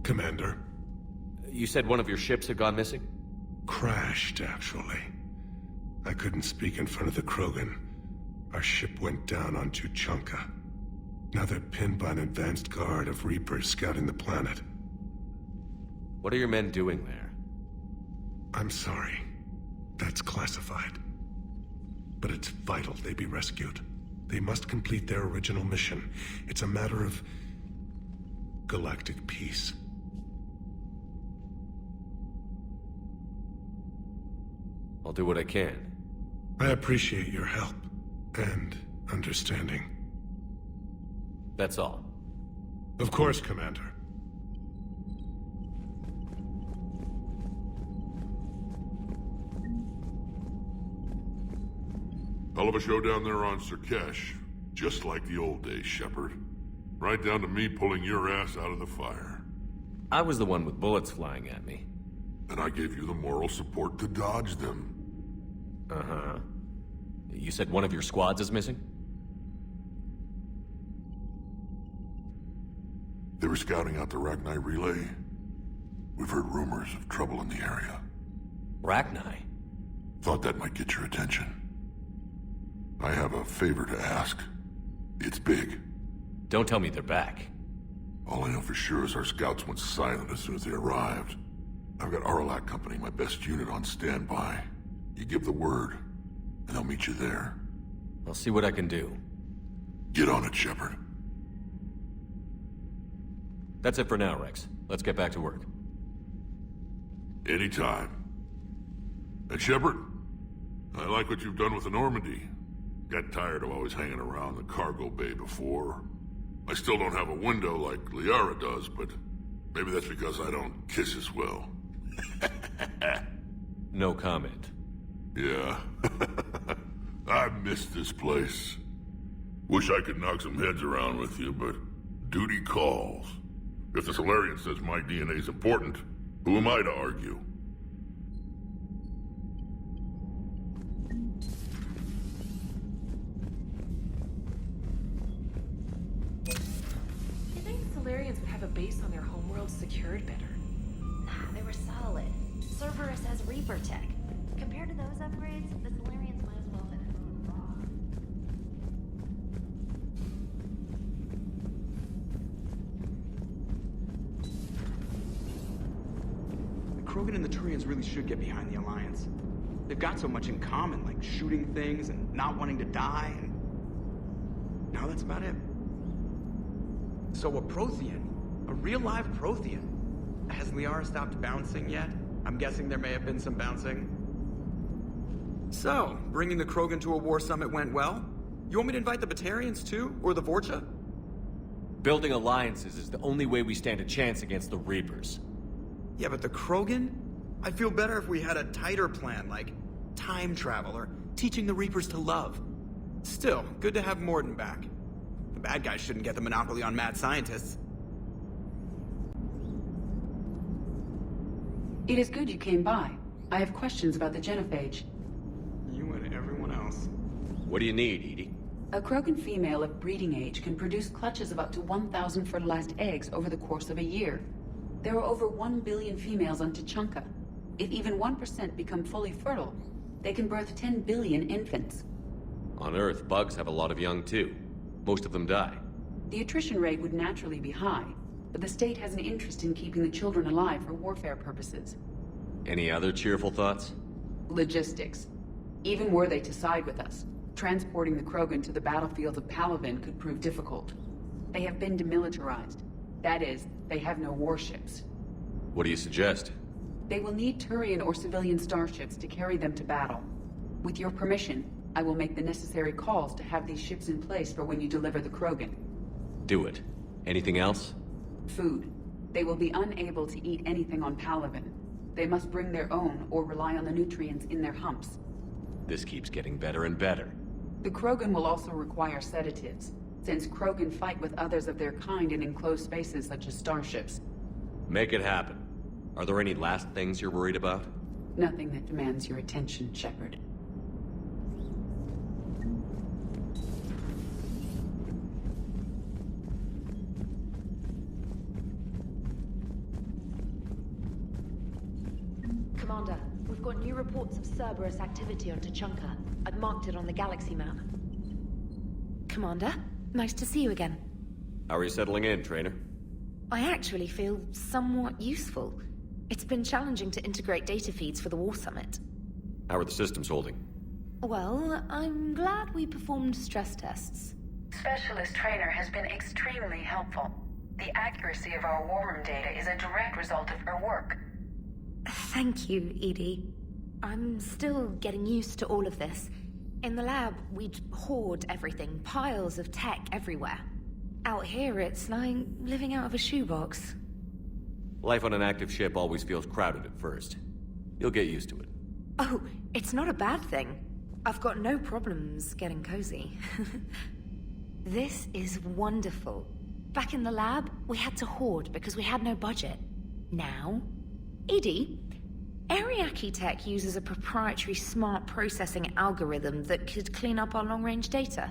Commander. You said one of your ships had gone missing? Crashed, actually. I couldn't speak in front of the Krogan. Our ship went down on Tuchanka. Now they're pinned by an advanced guard of Reapers scouting the planet. What are your men doing there? I'm sorry. That's classified. But it's vital they be rescued. They must complete their original mission. It's a matter of galactic peace. I'll do what I can. I appreciate your help and understanding. That's all. Of course, Commander. Hell of a show down there on Sur'kesh. Just like the old days, Shepard. Right down to me pulling your ass out of the fire. I was the one with bullets flying at me. And I gave you the moral support to dodge them. Uh-huh. You said one of your squads is missing? They were scouting out the Rachni relay. We've heard rumors of trouble in the area. Rachni? Thought that might get your attention. I have a favor to ask. It's big. Don't tell me they're back. All I know for sure is our scouts went silent as soon as they arrived. I've got Aralak Company, my best unit, on standby. You give the word, and they'll meet you there. I'll see what I can do. Get on it, Shepard. That's it for now, Rex. Let's get back to work. Anytime. And Shepard, I like what you've done with the Normandy. Got tired of always hanging around the cargo bay before. I still don't have a window like Liara does, but maybe that's because I don't kiss as well. No comment. Yeah. I miss this place. Wish I could knock some heads around with you, but duty calls. If the Solarian says my DNA's important, who am I to argue? You think the Solarians would have a base on their homeworld secured better? Nah, they were solid. Cerberus has Reaper tech. Compared to those upgrades, the Solarians might as well have been raw. The Krogan and the Turians really should get behind the Alliance. They've got so much in common, like shooting things and not wanting to die, and now that's about it. So a Prothean, a real live Prothean. Has Liara stopped bouncing yet? I'm guessing there may have been some bouncing. So, bringing the Krogan to a war summit went well? You want me to invite the Batarians too? Or the Vorcha? Building alliances is the only way we stand a chance against the Reapers. Yeah, but the Krogan? I'd feel better if we had a tighter plan, like time travel or teaching the Reapers to love. Still, good to have Morden back. The bad guys shouldn't get the monopoly on mad scientists. It is good you came by. I have questions about the genophage. You and everyone else. What do you need, Edie? A Krogan female of breeding age can produce clutches of up to 1,000 fertilized eggs over the course of a year. There are over 1 billion females on Tuchanka. If even 1% become fully fertile, they can birth 10 billion infants. On Earth, bugs have a lot of young too. Most of them die. The attrition rate would naturally be high, but the state has an interest in keeping the children alive for warfare purposes. Any other cheerful thoughts? Logistics. Even were they to side with us, transporting the Krogan to the battlefields of Palaven could prove difficult. They have been demilitarized. That is, they have no warships. What do you suggest? They will need Turian or civilian starships to carry them to battle. With your permission, I will make the necessary calls to have these ships in place for when you deliver the Krogan. Do it. Anything else? Food. They will be unable to eat anything on Palaven. They must bring their own or rely on the nutrients in their humps. This keeps getting better and better. The Krogan will also require sedatives, since Krogan fight with others of their kind in enclosed spaces such as starships. Make it happen. Are there any last things you're worried about? Nothing that demands your attention, Shepard. Commander, we've got new reports of Cerberus activity on Tuchanka. I've marked it on the galaxy map. Commander, nice to see you again. How are you settling in, Trainer? I actually feel somewhat useful. It's been challenging to integrate data feeds for the War Summit. How are the systems holding? Well, I'm glad we performed stress tests. Specialist Trainer has been extremely helpful. The accuracy of our war room data is a direct result of her work. Thank you, Edie. I'm still getting used to all of this. In the lab, we'd hoard everything, piles of tech everywhere. Out here, it's like living out of a shoebox. Life on an active ship always feels crowded at first. You'll get used to it. Oh, it's not a bad thing. I've got no problems getting cozy. This is wonderful. Back in the lab, we had to hoard because we had no budget. Now, Edie, Ariake Tech uses a proprietary smart processing algorithm that could clean up our long-range data.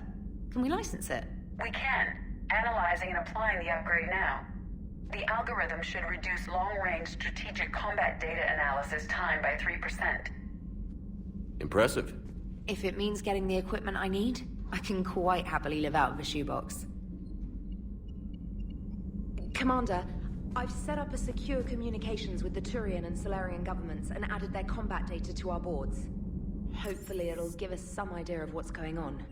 Can we license it? We can. Analyzing and applying the upgrade now. The algorithm should reduce long-range strategic combat data analysis time by 3%. Impressive. If it means getting the equipment I need, I can quite happily live out of a shoebox. Commander, I've set up a secure communications with the Turian and Solarian governments and added their combat data to our boards. Hopefully it'll give us some idea of what's going on.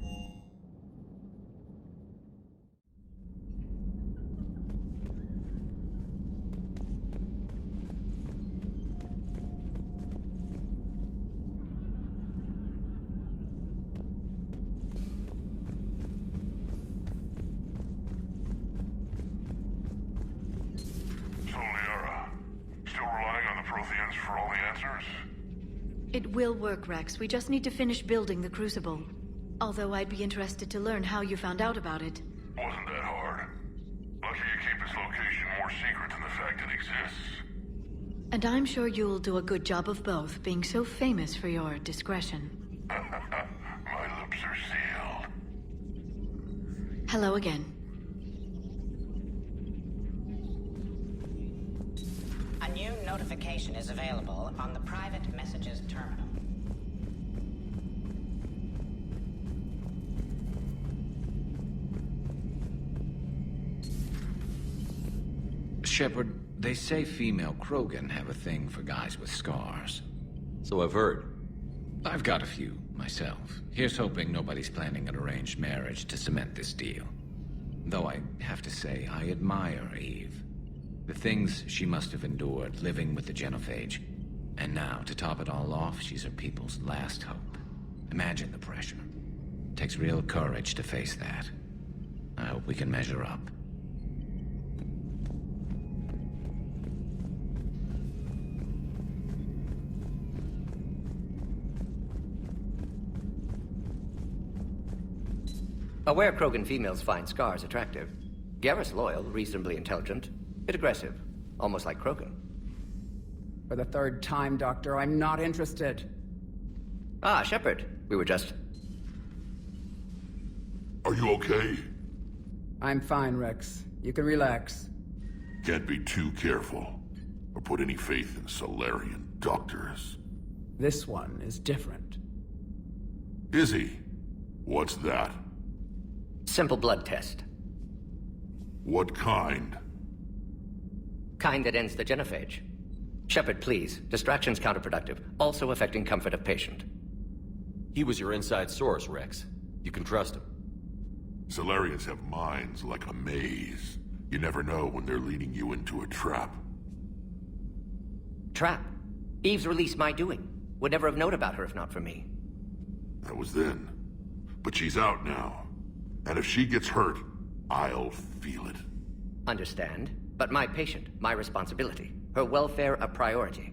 It will work, Rex. We just need to finish building the Crucible. Although I'd be interested to learn how you found out about it. Wasn't that hard. Lucky you keep its location more secret than the fact it exists. And I'm sure you'll do a good job of both, being so famous for your discretion. My lips are sealed. Hello again. A new notification is available on the private messages terminal. Shepard, they say female Krogan have a thing for guys with scars. So I've heard. I've got a few, myself. Here's hoping nobody's planning an arranged marriage to cement this deal. Though I have to say, I admire Eve. The things she must have endured living with the genophage. And now, to top it all off, she's her people's last hope. Imagine the pressure. Takes real courage to face that. I hope we can measure up. Aware Krogan females find scars attractive. Garrus loyal, reasonably intelligent, bit aggressive, almost like Krogan. For the third time, Doctor, I'm not interested. Ah, Shepard. We were just... Are you okay? I'm fine, Rex. You can relax. Can't be too careful, or put any faith in Solarian doctors. This one is different. Is he? What's that? Simple blood test. What kind? Kind that ends the genophage. Shepard, please. Distraction's counterproductive, also affecting comfort of patient. He was your inside source, Rex. You can trust him. Solarians have minds like a maze. You never know when they're leading you into a trap. Trap? Eve's release my doing. Would never have known about her if not for me. That was then. But she's out now. And if she gets hurt, I'll feel it. Understand. But my patient, my responsibility. Her welfare a priority.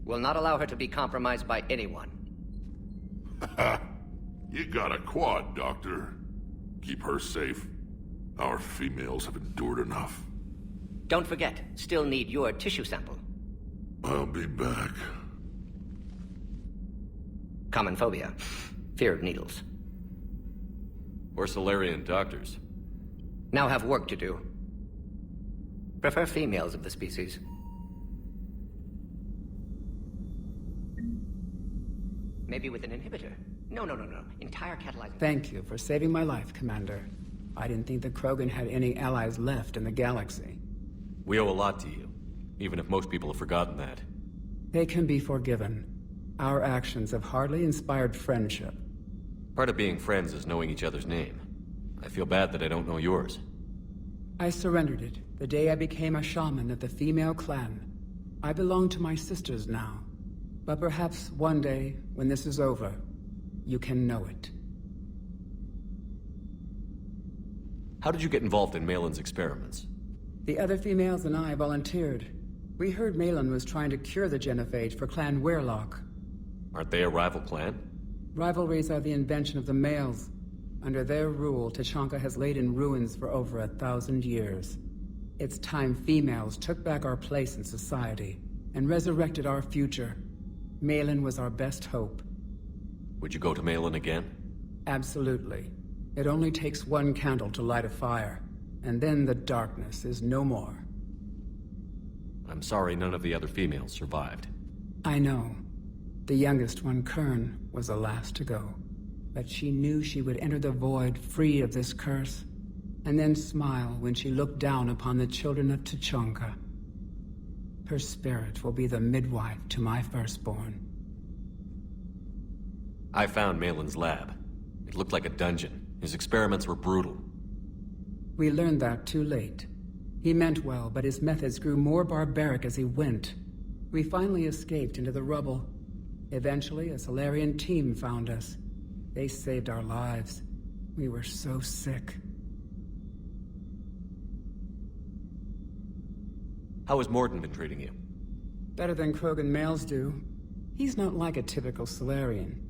Will not allow her to be compromised by anyone. You got a quad, Doctor. Keep her safe. Our females have endured enough. Don't forget, still need your tissue sample. I'll be back. Common phobia. Fear of needles. Or Solarian doctors. Now have work to do. Prefer females of the species. Maybe with an inhibitor. No. Entire catalyzing... Thank you for saving my life, Commander. I didn't think the Krogan had any allies left in the galaxy. We owe a lot to you, even if most people have forgotten that. They can be forgiven. Our actions have hardly inspired friendship. Part of being friends is knowing each other's name. I feel bad that I don't know yours. I surrendered it the day I became a shaman of the female clan. I belong to my sisters now. But perhaps one day, when this is over, you can know it. How did you get involved in Malin's experiments? The other females and I volunteered. We heard Malin was trying to cure the genophage for Clan Weirlock. Aren't they a rival clan? Rivalries are the invention of the males. Under their rule, Tuchanka has laid in ruins for over 1,000 years. It's time females took back our place in society and resurrected our future. Malin was our best hope. Would you go to Malin again? Absolutely. It only takes one candle to light a fire, and then the darkness is no more. I'm sorry none of the other females survived. I know. The youngest one, Kern, was the last to go. But she knew she would enter the void free of this curse, and then smile when she looked down upon the children of Tuchanka. Her spirit will be the midwife to my firstborn. I found Malin's lab. It looked like a dungeon. His experiments were brutal. We learned that too late. He meant well, but his methods grew more barbaric as he went. We finally escaped into the rubble. Eventually, a Solarian team found us. They saved our lives. We were so sick. How has Morden been treating you? Better than Krogan males do. He's not like a typical Solarian.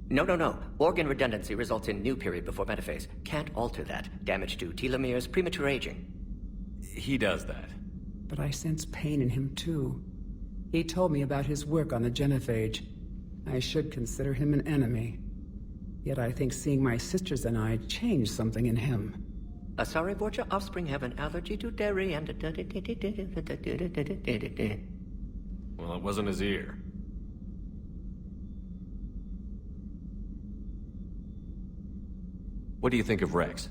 No. Organ redundancy results in new period before metaphase. Can't alter that. Damage to telomeres, premature aging. He does that. But I sense pain in him too. He told me about his work on the genophage. I should consider him an enemy. Yet I think seeing my sisters and I changed something in him. Sorry, Borgia offspring have an allergy to dairy and... Well, it wasn't his ear. What do you think of Rex?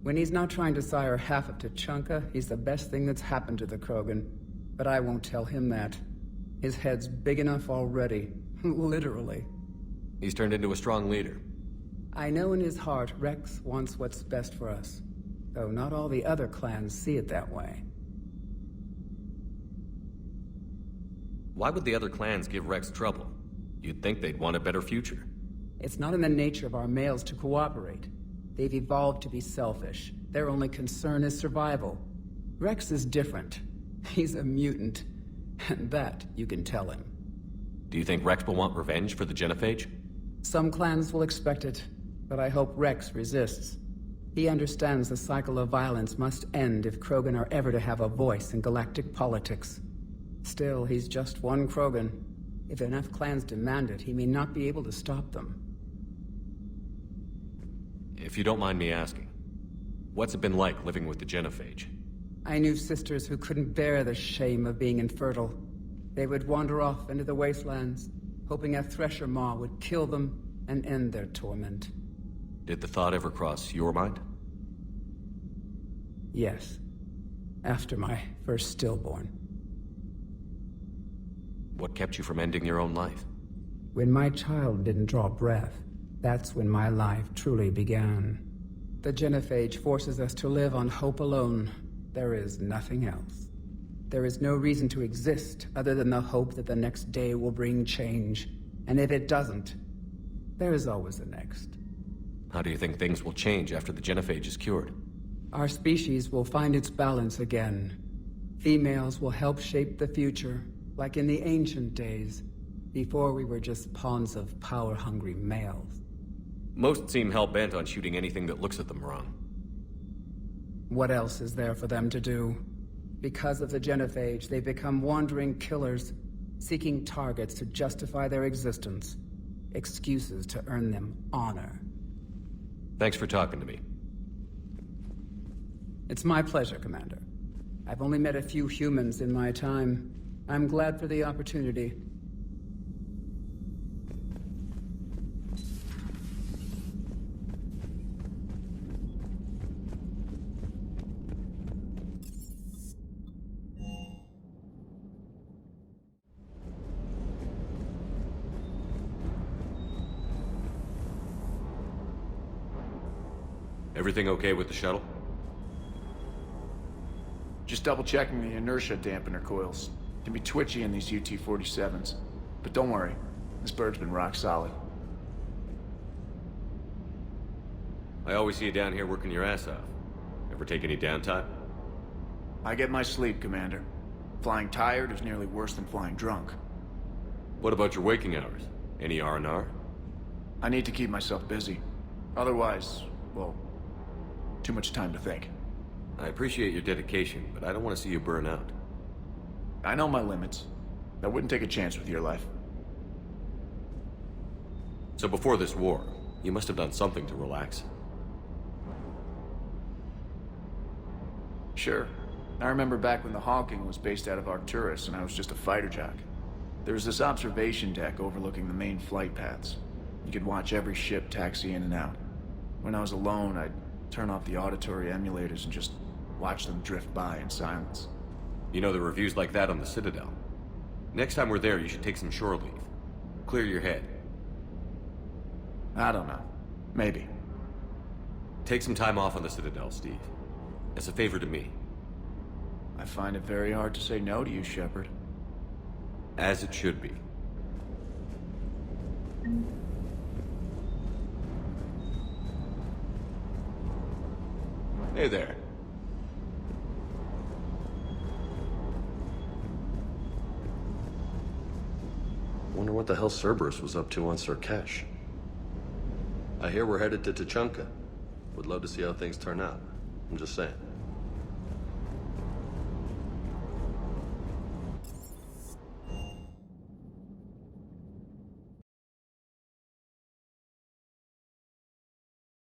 When he's not trying to sire half of Tuchanka, he's the best thing that's happened to the Krogan. But I won't tell him that. His head's big enough already. Literally. He's turned into a strong leader. I know in his heart Rex wants what's best for us. Though not all the other clans see it that way. Why would the other clans give Rex trouble? You'd think they'd want a better future. It's not in the nature of our males to cooperate. They've evolved to be selfish. Their only concern is survival. Rex is different. He's a mutant. And that you can tell him. Do you think Rex will want revenge for the genophage? Some clans will expect it, but I hope Rex resists. He understands the cycle of violence must end if Krogan are ever to have a voice in galactic politics. Still, he's just one Krogan. If enough clans demand it, he may not be able to stop them. If you don't mind me asking, what's it been like living with the genophage? I knew sisters who couldn't bear the shame of being infertile. They would wander off into the wastelands, hoping a thresher maw would kill them and end their torment. Did the thought ever cross your mind? Yes. After my first stillborn. What kept you from ending your own life? When my child didn't draw breath, that's when my life truly began. The genophage forces us to live on hope alone. There is nothing else. There is no reason to exist other than the hope that the next day will bring change. And if it doesn't, there is always the next. How do you think things will change after the genophage is cured? Our species will find its balance again. Females will help shape the future, like in the ancient days, before we were just pawns of power-hungry males. Most seem hell-bent on shooting anything that looks at them wrong. What else is there for them to do? Because of the genophage, they become wandering killers, seeking targets to justify their existence. Excuses to earn them honor. Thanks for talking to me. It's my pleasure, Commander. I've only met a few humans in my time. I'm glad for the opportunity. Everything okay with the shuttle? Just double-checking the inertia dampener coils. Can be twitchy in these UT-47s. But don't worry, this bird's been rock solid. I always see you down here working your ass off. Ever take any downtime? I get my sleep, Commander. Flying tired is nearly worse than flying drunk. What about your waking hours? Any R&R? I need to keep myself busy. Otherwise, well, too much time to think. I appreciate your dedication, but I don't want to see you burn out. I know my limits. I wouldn't take a chance with your life. So before this war, you must have done something to relax. Sure. I remember back when the Hawking was based out of Arcturus and I was just a fighter jock. There was this observation deck overlooking the main flight paths. You could watch every ship taxi in and out. When I was alone, I'd turn off the auditory emulators and just watch them drift by in silence. You know, the reviews like that on the Citadel. Next time we're there, you should take some shore leave. Clear your head. I don't know. Maybe. Take some time off on the Citadel, Steve. As a favor to me. I find it very hard to say no to you, Shepard. As it should be. Hey there. Wonder what the hell Cerberus was up to on Sur'kesh. I hear we're headed to Tuchanka. Would love to see how things turn out. I'm just saying.